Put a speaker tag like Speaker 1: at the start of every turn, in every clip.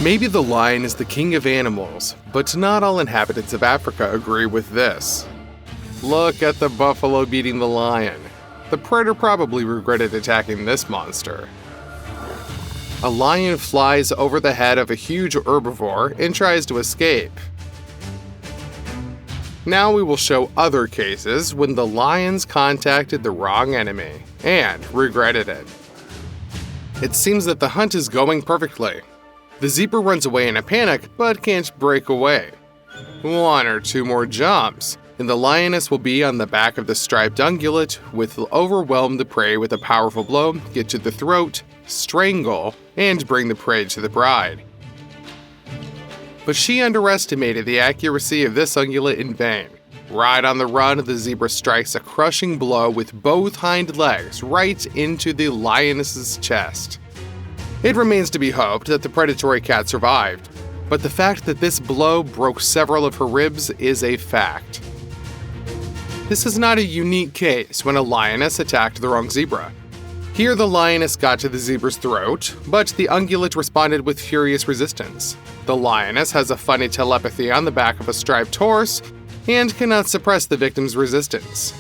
Speaker 1: Maybe the lion is the king of animals, but not all inhabitants of Africa agree with this. Look at the buffalo beating the lion. The predator probably regretted attacking this monster. A lion flies over the head of a huge herbivore and tries to escape. Now we will show other cases when the lions contacted the wrong enemy and regretted it. It seems that the hunt is going perfectly. The zebra runs away in a panic but can't break away. 1 or 2 more jumps, and the lioness will be on the back of the striped ungulate, with overwhelm the prey with a powerful blow, get to the throat, strangle, and bring the prey to the bride. But she underestimated the accuracy of this ungulate in vain. Right on the run, the zebra strikes a crushing blow with both hind legs right into the lioness's chest. It remains to be hoped that the predatory cat survived, but the fact that this blow broke several of her ribs is a fact. This is not a unique case when a lioness attacked the wrong zebra. Here the lioness got to the zebra's throat, but the ungulate responded with furious resistance. The lioness has a funny telepathy on the back of a striped horse and cannot suppress the victim's resistance.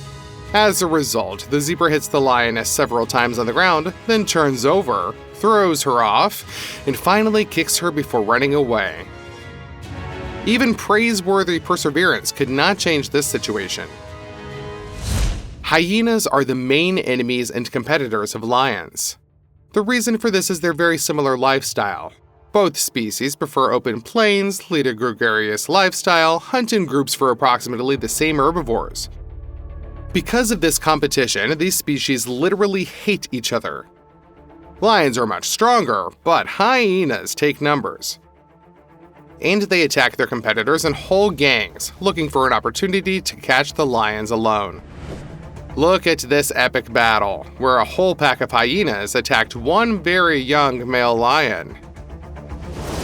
Speaker 1: As a result, the zebra hits the lioness several times on the ground, then turns over, throws her off, and finally kicks her before running away. Even praiseworthy perseverance could not change this situation. Hyenas are the main enemies and competitors of lions. The reason for this is their very similar lifestyle. Both species prefer open plains, lead a gregarious lifestyle, hunt in groups for approximately the same herbivores. Because of this competition, these species literally hate each other. Lions are much stronger, but hyenas take numbers. And they attack their competitors in whole gangs, looking for an opportunity to catch the lions alone. Look at this epic battle, where a whole pack of hyenas attacked one very young male lion.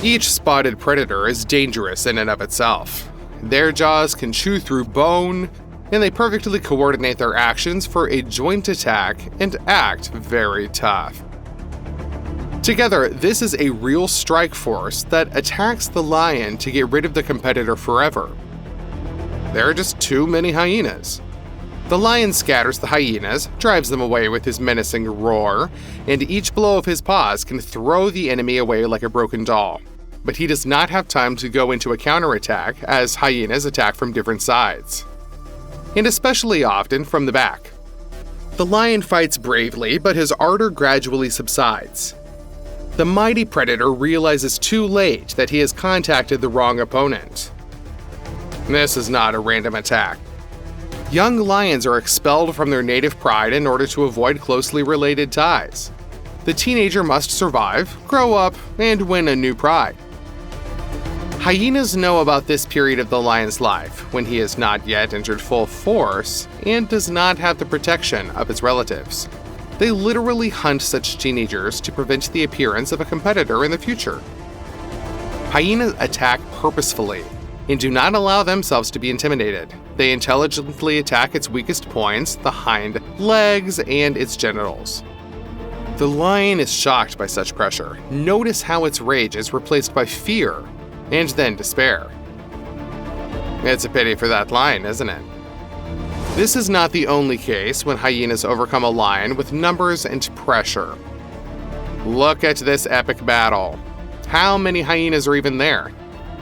Speaker 1: Each spotted predator is dangerous in and of itself. Their jaws can chew through bone, and they perfectly coordinate their actions for a joint attack and act very tough. Together, this is a real strike force that attacks the lion to get rid of the competitor forever. There are just too many hyenas. The lion scatters the hyenas, drives them away with his menacing roar, and each blow of his paws can throw the enemy away like a broken doll. But he does not have time to go into a counterattack, as hyenas attack from different sides, and especially often from the back. The lion fights bravely, but his ardor gradually subsides. The mighty predator realizes too late that he has contacted the wrong opponent. This is not a random attack. Young lions are expelled from their native pride in order to avoid closely related ties. The teenager must survive, grow up, and win a new pride. Hyenas know about this period of the lion's life, when he has not yet entered full force and does not have the protection of his relatives. They literally hunt such teenagers to prevent the appearance of a competitor in the future. Hyenas attack purposefully and do not allow themselves to be intimidated. They intelligently attack its weakest points, the hind legs, and its genitals. The lion is shocked by such pressure. Notice how its rage is replaced by fear, and then despair. It's a pity for that lion, isn't it? This is not the only case when hyenas overcome a lion with numbers and pressure. Look at this epic battle. How many hyenas are even there?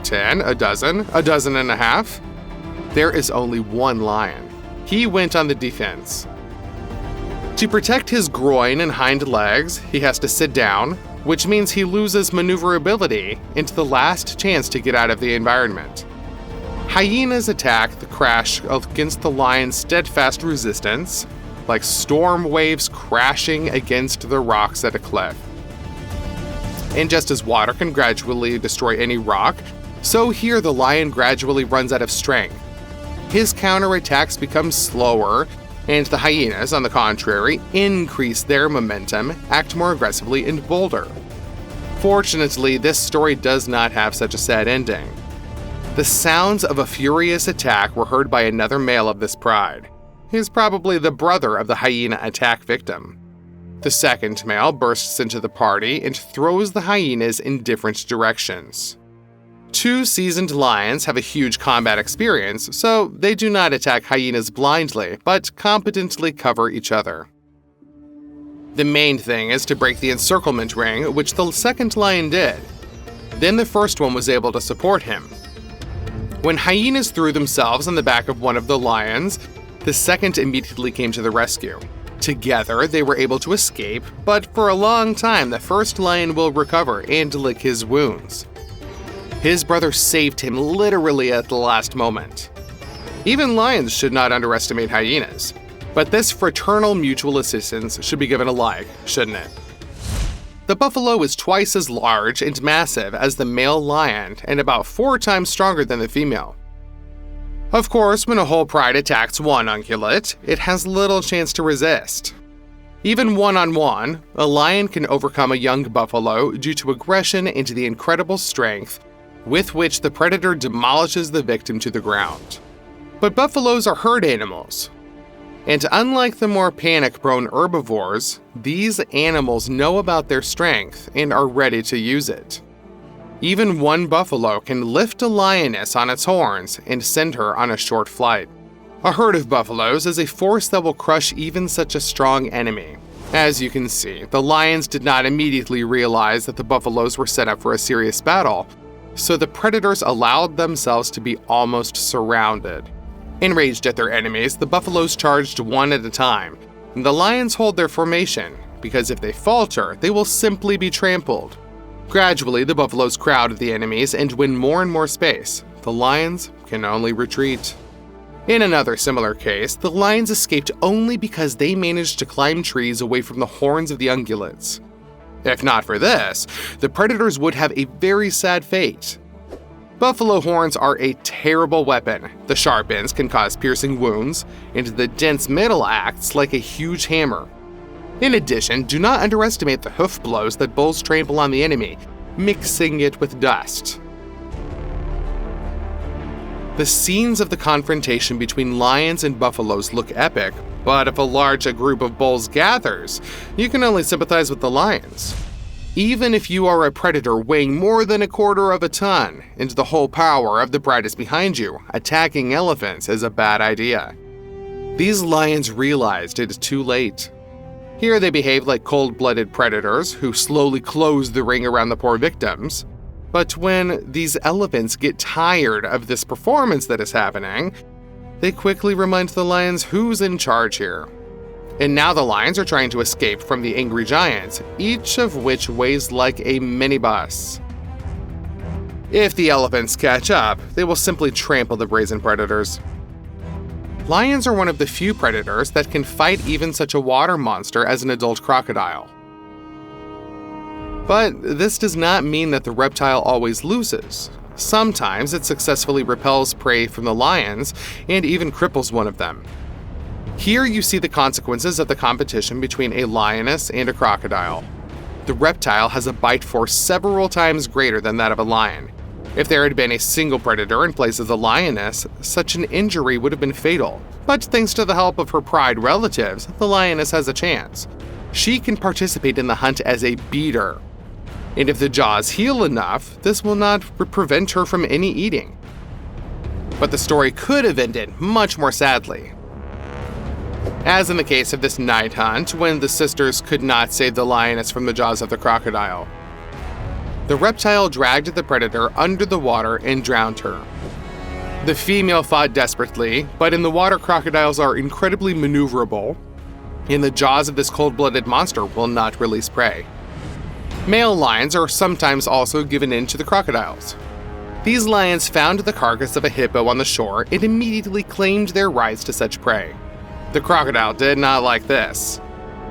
Speaker 1: 10? A dozen and a half? There is only one lion. He went on the defense. To protect his groin and hind legs, he has to sit down, which means he loses maneuverability and the last chance to get out of the environment. Hyenas attack the crash against the lion's steadfast resistance, like storm waves crashing against the rocks at a cliff. And just as water can gradually destroy any rock, so here the lion gradually runs out of strength. His counterattacks become slower, and the hyenas, on the contrary, increase their momentum, act more aggressively, and bolder. Fortunately, this story does not have such a sad ending. The sounds of a furious attack were heard by another male of this pride. He is probably the brother of the hyena attack victim. The second male bursts into the party and throws the hyenas in different directions. Two seasoned lions have a huge combat experience, so they do not attack hyenas blindly, but competently cover each other. The main thing is to break the encirclement ring, which the second lion did. Then the first one was able to support him. When hyenas threw themselves on the back of one of the lions, the second immediately came to the rescue. Together, they were able to escape, but for a long time, the first lion will recover and lick his wounds. His brother saved him literally at the last moment. Even lions should not underestimate hyenas. But this fraternal mutual assistance should be given a like, shouldn't it? The buffalo is twice as large and massive as the male lion and about 4 times stronger than the female. Of course, when a whole pride attacks one ungulate, it has little chance to resist. Even one-on-one, a lion can overcome a young buffalo due to aggression and the incredible strength with which the predator demolishes the victim to the ground. But buffaloes are herd animals. And unlike the more panic-prone herbivores, these animals know about their strength and are ready to use it. Even one buffalo can lift a lioness on its horns and send her on a short flight. A herd of buffaloes is a force that will crush even such a strong enemy. As you can see, the lions did not immediately realize that the buffaloes were set up for a serious battle, so the predators allowed themselves to be almost surrounded. Enraged at their enemies, the buffaloes charged one at a time. The lions hold their formation, because if they falter, they will simply be trampled. Gradually, the buffaloes crowd the enemies and win more and more space. The lions can only retreat. In another similar case, the lions escaped only because they managed to climb trees away from the horns of the ungulates. If not for this, the predators would have a very sad fate. Buffalo horns are a terrible weapon. The sharp ends can cause piercing wounds, and the dense middle acts like a huge hammer. In addition, do not underestimate the hoof blows that bulls trample on the enemy, mixing it with dust. The scenes of the confrontation between lions and buffaloes look epic, but if a large group of bulls gathers, you can only sympathize with the lions. Even if you are a predator weighing more than 1/4 of a ton, and the whole power of the pride is behind you, attacking elephants is a bad idea. These lions realized it is too late. Here they behave like cold-blooded predators who slowly close the ring around the poor victims. But when these elephants get tired of this performance that is happening, they quickly remind the lions who's in charge here. And now the lions are trying to escape from the angry giants, each of which weighs like a minibus. If the elephants catch up, they will simply trample the brazen predators. Lions are one of the few predators that can fight even such a water monster as an adult crocodile. But this does not mean that the reptile always loses. Sometimes it successfully repels prey from the lions and even cripples one of them. Here you see the consequences of the competition between a lioness and a crocodile. The reptile has a bite force several times greater than that of a lion. If there had been a single predator in place of the lioness, such an injury would have been fatal. But thanks to the help of her pride relatives, the lioness has a chance. She can participate in the hunt as a beater. And if the jaws heal enough, this will not prevent her from any eating. But the story could have ended much more sadly. As in the case of this night hunt, when the sisters could not save the lioness from the jaws of the crocodile. The reptile dragged the predator under the water and drowned her. The female fought desperately, but in the water crocodiles are incredibly maneuverable, and the jaws of this cold-blooded monster will not release prey. Male lions are sometimes also given in to the crocodiles. These lions found the carcass of a hippo on the shore and immediately claimed their rights to such prey. The crocodile did not like this.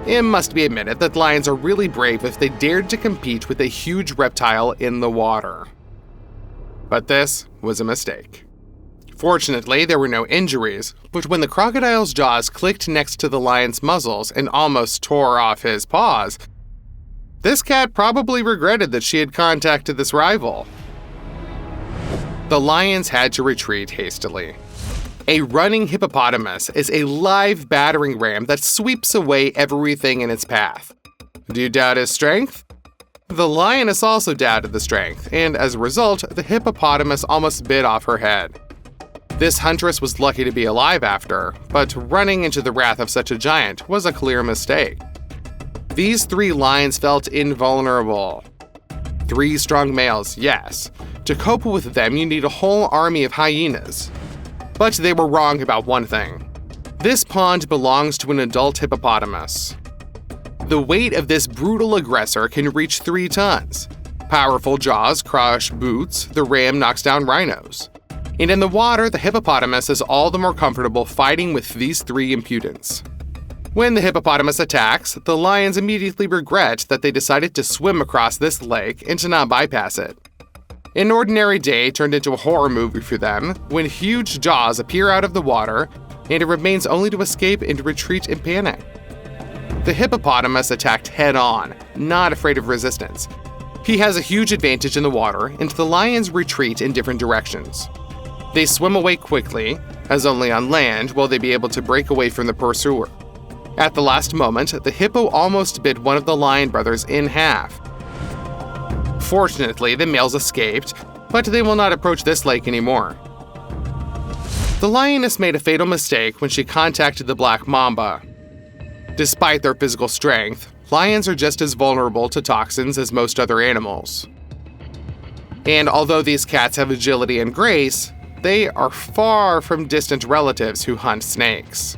Speaker 1: It must be admitted that lions are really brave if they dared to compete with a huge reptile in the water. But this was a mistake. Fortunately, there were no injuries, but when the crocodile's jaws clicked next to the lion's muzzles and almost tore off his paws, this cat probably regretted that she had contacted this rival. The lions had to retreat hastily. A running hippopotamus is a live battering ram that sweeps away everything in its path. Do you doubt his strength? The lioness also doubted the strength, and as a result, the hippopotamus almost bit off her head. This huntress was lucky to be alive after, but running into the wrath of such a giant was a clear mistake. These 3 lions felt invulnerable. 3 strong males, yes. To cope with them, you need a whole army of hyenas. But they were wrong about one thing. This pond belongs to an adult hippopotamus. The weight of this brutal aggressor can reach 3 tons. Powerful jaws crush boots, the ram knocks down rhinos. And in the water, the hippopotamus is all the more comfortable fighting with these 3 impudents. When the hippopotamus attacks, the lions immediately regret that they decided to swim across this lake and to not bypass it. An ordinary day turned into a horror movie for them when huge jaws appear out of the water, and it remains only to escape and retreat in panic. The hippopotamus attacked head-on, not afraid of resistance. He has a huge advantage in the water, and the lions retreat in different directions. They swim away quickly, as only on land will they be able to break away from the pursuer. At the last moment, the hippo almost bit one of the lion brothers in half. Fortunately, the males escaped, but they will not approach this lake anymore. The lioness made a fatal mistake when she contacted the black mamba. Despite their physical strength, lions are just as vulnerable to toxins as most other animals. And although these cats have agility and grace, they are far from distant relatives who hunt snakes.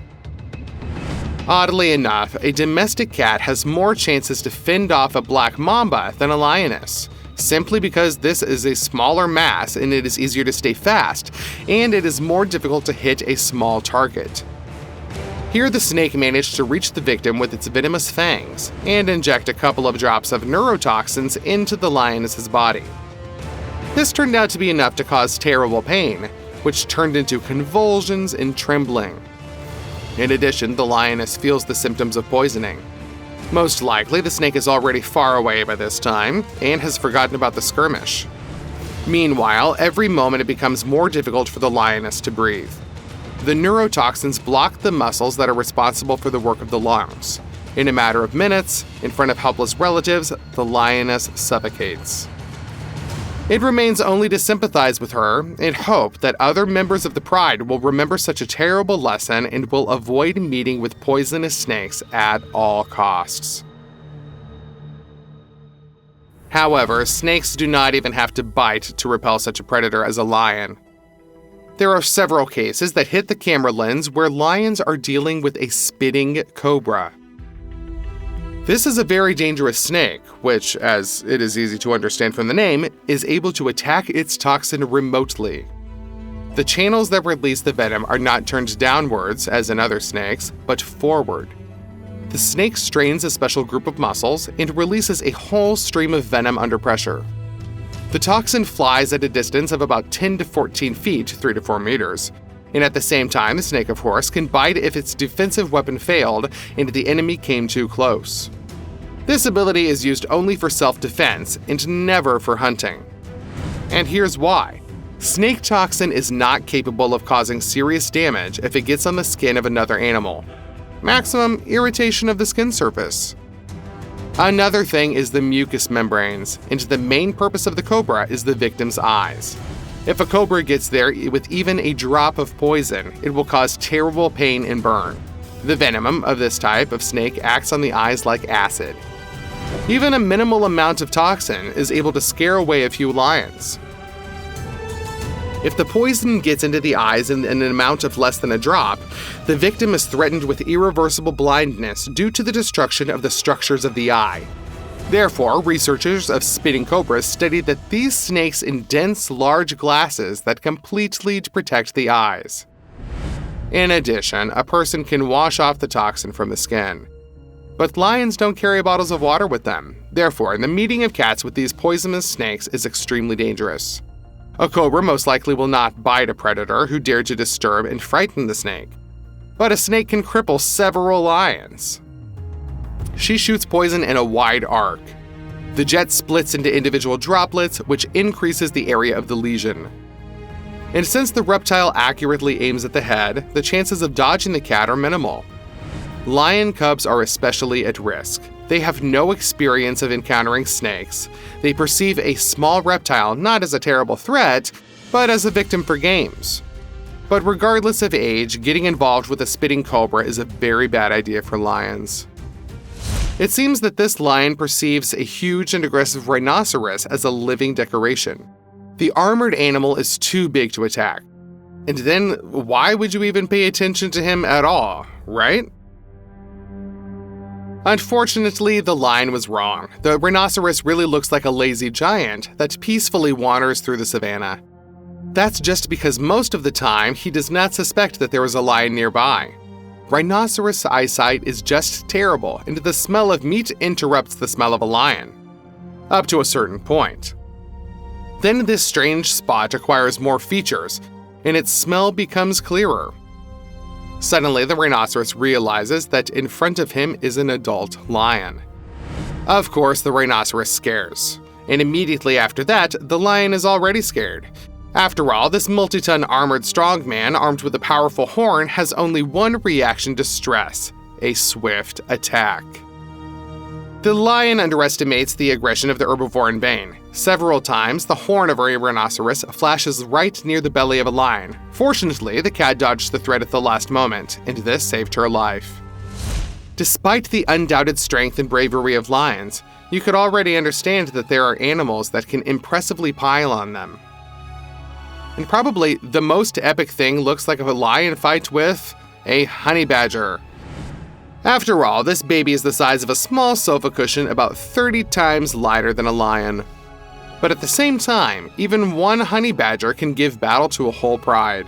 Speaker 1: Oddly enough, a domestic cat has more chances to fend off a black mamba than a lioness, simply because this is a smaller mass and it is easier to stay fast, and it is more difficult to hit a small target. Here the snake managed to reach the victim with its venomous fangs and inject a couple of drops of neurotoxins into the lioness's body. This turned out to be enough to cause terrible pain, which turned into convulsions and trembling. In addition, the lioness feels the symptoms of poisoning. Most likely, the snake is already far away by this time and has forgotten about the skirmish. Meanwhile, every moment it becomes more difficult for the lioness to breathe. The neurotoxins block the muscles that are responsible for the work of the lungs. In a matter of minutes, in front of helpless relatives, the lioness suffocates. It remains only to sympathize with her and hope that other members of the pride will remember such a terrible lesson and will avoid meeting with poisonous snakes at all costs. However, snakes do not even have to bite to repel such a predator as a lion. There are several cases that hit the camera lens where lions are dealing with a spitting cobra. This is a very dangerous snake, which, as it is easy to understand from the name, is able to attack its toxin remotely. The channels that release the venom are not turned downwards, as in other snakes, but forward. The snake strains a special group of muscles and releases a whole stream of venom under pressure. The toxin flies at a distance of about 10 to 14 feet, 3 to 4 meters. And at the same time, the snake, of course, can bite if its defensive weapon failed and the enemy came too close. This ability is used only for self-defense and never for hunting. And here's why. Snake toxin is not capable of causing serious damage if it gets on the skin of another animal. Maximum irritation of the skin surface. Another thing is the mucous membranes, and the main purpose of the cobra is the victim's eyes. If a cobra gets there with even a drop of poison, it will cause terrible pain and burn. The venom of this type of snake acts on the eyes like acid. Even a minimal amount of toxin is able to scare away a few lions. If the poison gets into the eyes in an amount of less than a drop, the victim is threatened with irreversible blindness due to the destruction of the structures of the eye. Therefore, researchers of spitting cobras studied that these snakes indense large glasses that completely protect the eyes. In addition, a person can wash off the toxin from the skin. But lions don't carry bottles of water with them. Therefore, the meeting of cats with these poisonous snakes is extremely dangerous. A cobra most likely will not bite a predator who dared to disturb and frighten the snake. But a snake can cripple several lions. She shoots poison in a wide arc. The jet splits into individual droplets, which increases the area of the lesion. And since the reptile accurately aims at the head, the chances of dodging the cat are minimal. Lion cubs are especially at risk. They have no experience of encountering snakes. They perceive a small reptile not as a terrible threat, but as a victim for games. But regardless of age, getting involved with a spitting cobra is a very bad idea for lions. It seems that this lion perceives a huge and aggressive rhinoceros as a living decoration. The armored animal is too big to attack. And then, why would you even pay attention to him at all, right? Unfortunately, the lion was wrong. The rhinoceros really looks like a lazy giant that peacefully wanders through the savannah. That's just because most of the time, he does not suspect that there is a lion nearby. Rhinoceros' eyesight is just terrible, and the smell of meat interrupts the smell of a lion. Up to a certain point. Then this strange spot acquires more features, and its smell becomes clearer. Suddenly, the rhinoceros realizes that in front of him is an adult lion. Of course, the rhinoceros scares, and immediately after that, the lion is already scared. After all, this multi-ton armored strongman armed with a powerful horn has only one reaction to stress: a swift attack. The lion underestimates the aggression of the herbivore in vain. Several times, the horn of a rhinoceros flashes right near the belly of a lion. Fortunately, the cat dodged the threat at the last moment, and this saved her life. Despite the undoubted strength and bravery of lions, you could already understand that there are animals that can impressively pile on them. And probably the most epic thing looks like a lion fight with a honey badger. After all, this baby is the size of a small sofa cushion, about 30 times lighter than a lion. But at the same time, even one honey badger can give battle to a whole pride.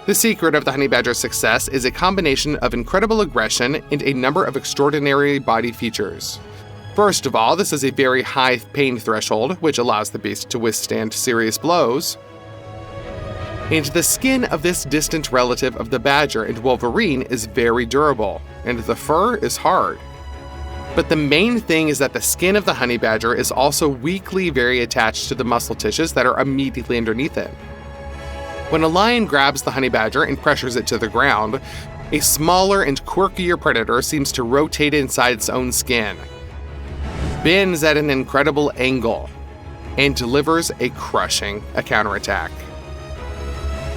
Speaker 1: The secret of the honey badger's success is a combination of incredible aggression and a number of extraordinary body features. First of all, this is a very high pain threshold, which allows the beast to withstand serious blows. And the skin of this distant relative of the badger and wolverine is very durable, and the fur is hard. But the main thing is that the skin of the honey badger is also weakly very attached to the muscle tissues that are immediately underneath it. When a lion grabs the honey badger and pressures it to the ground, a smaller and quirkier predator seems to rotate inside its own skin, bends at an incredible angle, and delivers a counterattack.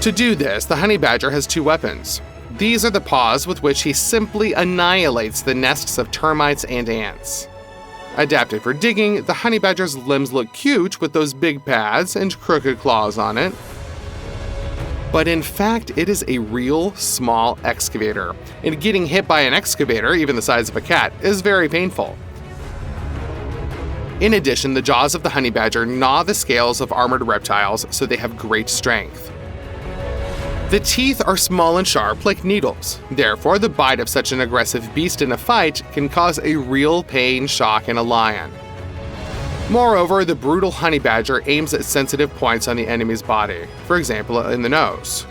Speaker 1: To do this, the honey badger has two weapons. These are the paws with which he simply annihilates the nests of termites and ants. Adapted for digging, the honey badger's limbs look cute with those big pads and crooked claws on it. But in fact, it is a real small excavator, and getting hit by an excavator, even the size of a cat, is very painful. In addition, the jaws of the honey badger gnaw the scales of armored reptiles, so they have great strength. The teeth are small and sharp like needles. Therefore, the bite of such an aggressive beast in a fight can cause a real pain shock in a lion. Moreover, the brutal honey badger aims at sensitive points on the enemy's body, for example, in the nose.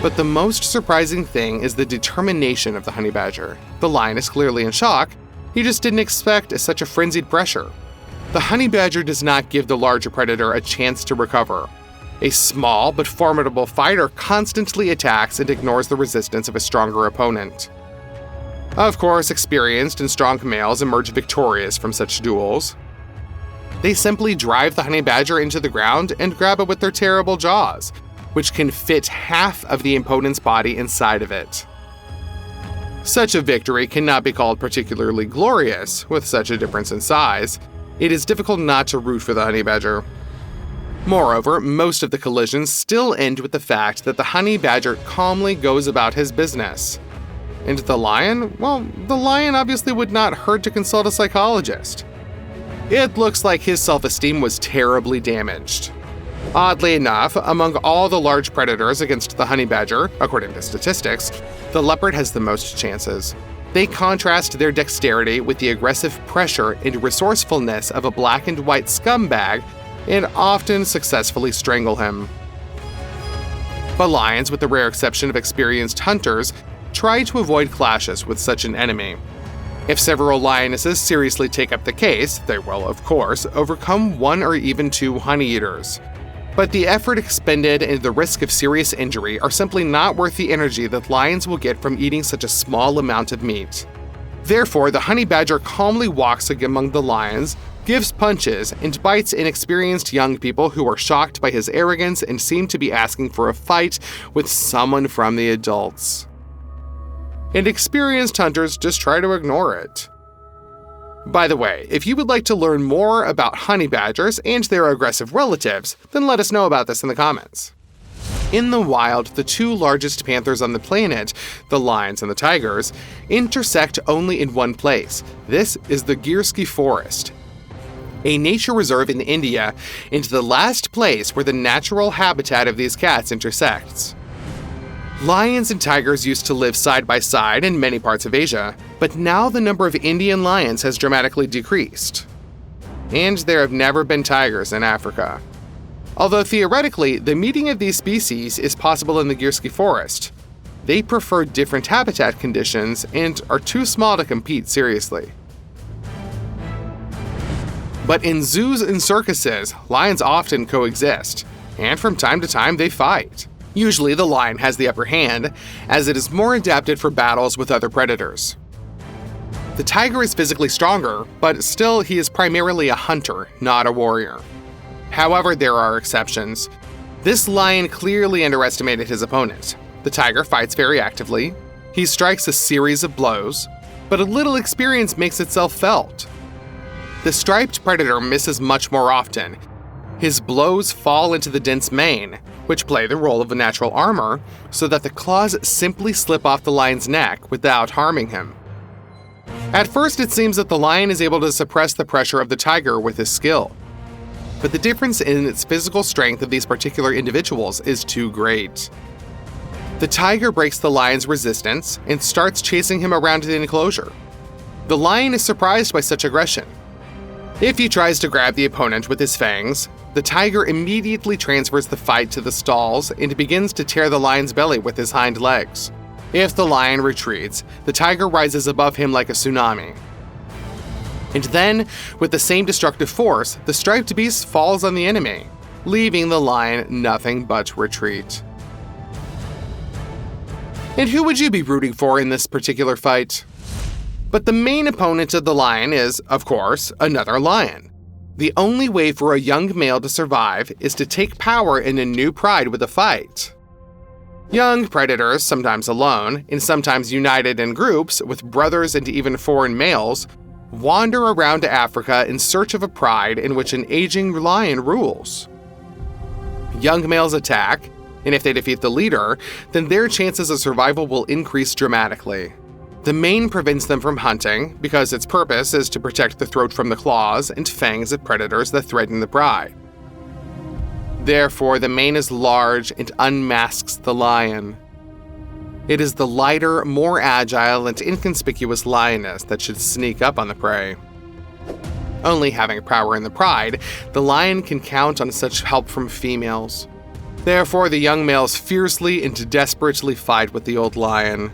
Speaker 1: But the most surprising thing is the determination of the honey badger. The lion is clearly in shock. He just didn't expect such a frenzied pressure. The honey badger does not give the larger predator a chance to recover. A small but formidable fighter constantly attacks and ignores the resistance of a stronger opponent. Of course, experienced and strong males emerge victorious from such duels. They simply drive the honey badger into the ground and grab it with their terrible jaws, which can fit half of the opponent's body inside of it. Such a victory cannot be called particularly glorious, with such a difference in size. It is difficult not to root for the honey badger. Moreover, most of the collisions still end with the fact that the honey badger calmly goes about his business. And the lion? Well, the lion obviously would not hurt to consult a psychologist. It looks like his self-esteem was terribly damaged. Oddly enough, among all the large predators against the honey badger, according to statistics, the leopard has the most chances. They contrast their dexterity with the aggressive pressure and resourcefulness of a black and white scumbag and often successfully strangle him. But lions, with the rare exception of experienced hunters, try to avoid clashes with such an enemy. If several lionesses seriously take up the case, they will, of course, overcome one or even two honey eaters. But the effort expended and the risk of serious injury are simply not worth the energy that lions will get from eating such a small amount of meat. Therefore, the honey badger calmly walks among the lions, gives punches, and bites inexperienced young people who are shocked by his arrogance and seem to be asking for a fight with someone from the adults. And experienced hunters just try to ignore it. By the way, if you would like to learn more about honey badgers and their aggressive relatives, then let us know about this in the comments. In the wild, the two largest panthers on the planet, the lions and the tigers, intersect only in one place. This is the Gir Forest, a nature reserve in India, and the last place where the natural habitat of these cats intersects. Lions and tigers used to live side by side in many parts of Asia, but now the number of Indian lions has dramatically decreased. And there have never been tigers in Africa. Although theoretically, the meeting of these species is possible in the Gir Forest, they prefer different habitat conditions and are too small to compete seriously. But in zoos and circuses, lions often coexist, and from time to time they fight. Usually the lion has the upper hand, as it is more adapted for battles with other predators. The tiger is physically stronger, but still he is primarily a hunter, not a warrior. However, there are exceptions. This lion clearly underestimated his opponent. The tiger fights very actively. He strikes a series of blows, but a little experience makes itself felt. The striped predator misses much more often. His blows fall into the dense mane, which play the role of a natural armor, so that the claws simply slip off the lion's neck without harming him. At first, it seems that the lion is able to suppress the pressure of the tiger with his skill. But the difference in its physical strength of these particular individuals is too great. The tiger breaks the lion's resistance and starts chasing him around the enclosure. The lion is surprised by such aggression. If he tries to grab the opponent with his fangs, the tiger immediately transfers the fight to the stalls and begins to tear the lion's belly with his hind legs. If the lion retreats, the tiger rises above him like a tsunami. And then, with the same destructive force, the striped beast falls on the enemy, leaving the lion nothing but retreat. And who would you be rooting for in this particular fight? But the main opponent of the lion is, of course, another lion. The only way for a young male to survive is to take power in a new pride with a fight. Young predators, sometimes alone, and sometimes united in groups with brothers and even foreign males, wander around Africa in search of a pride in which an aging lion rules. Young males attack, and if they defeat the leader, then their chances of survival will increase dramatically. The mane prevents them from hunting, because its purpose is to protect the throat from the claws and fangs of predators that threaten the pride. Therefore, the mane is large and unmasks the lion. It is the lighter, more agile, and inconspicuous lioness that should sneak up on the prey. Only having power in the pride, the lion can count on such help from females. Therefore, the young males fiercely and desperately fight with the old lion.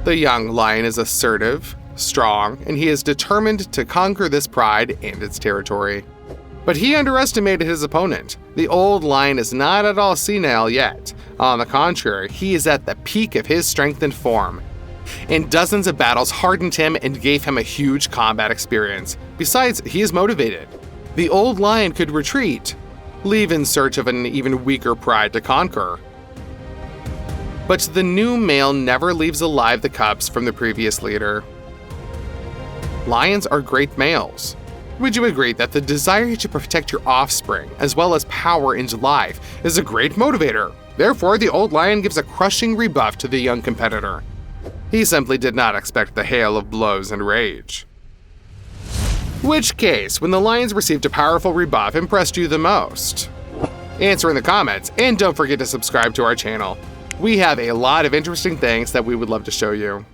Speaker 1: The young lion is assertive, strong, and he is determined to conquer this pride and its territory. But he underestimated his opponent. The old lion is not at all senile yet. On the contrary, he is at the peak of his strength and form. And dozens of battles hardened him and gave him a huge combat experience. Besides, he is motivated. The old lion could retreat, leave in search of an even weaker pride to conquer. But the new male never leaves alive the cubs from the previous leader. Lions are great males. Would you agree that the desire to protect your offspring, as well as power into life, is a great motivator? Therefore, the old lion gives a crushing rebuff to the young competitor. He simply did not expect the hail of blows and rage. Which case, when the lions received a powerful rebuff, impressed you the most? Answer in the comments, and don't forget to subscribe to our channel. We have a lot of interesting things that we would love to show you.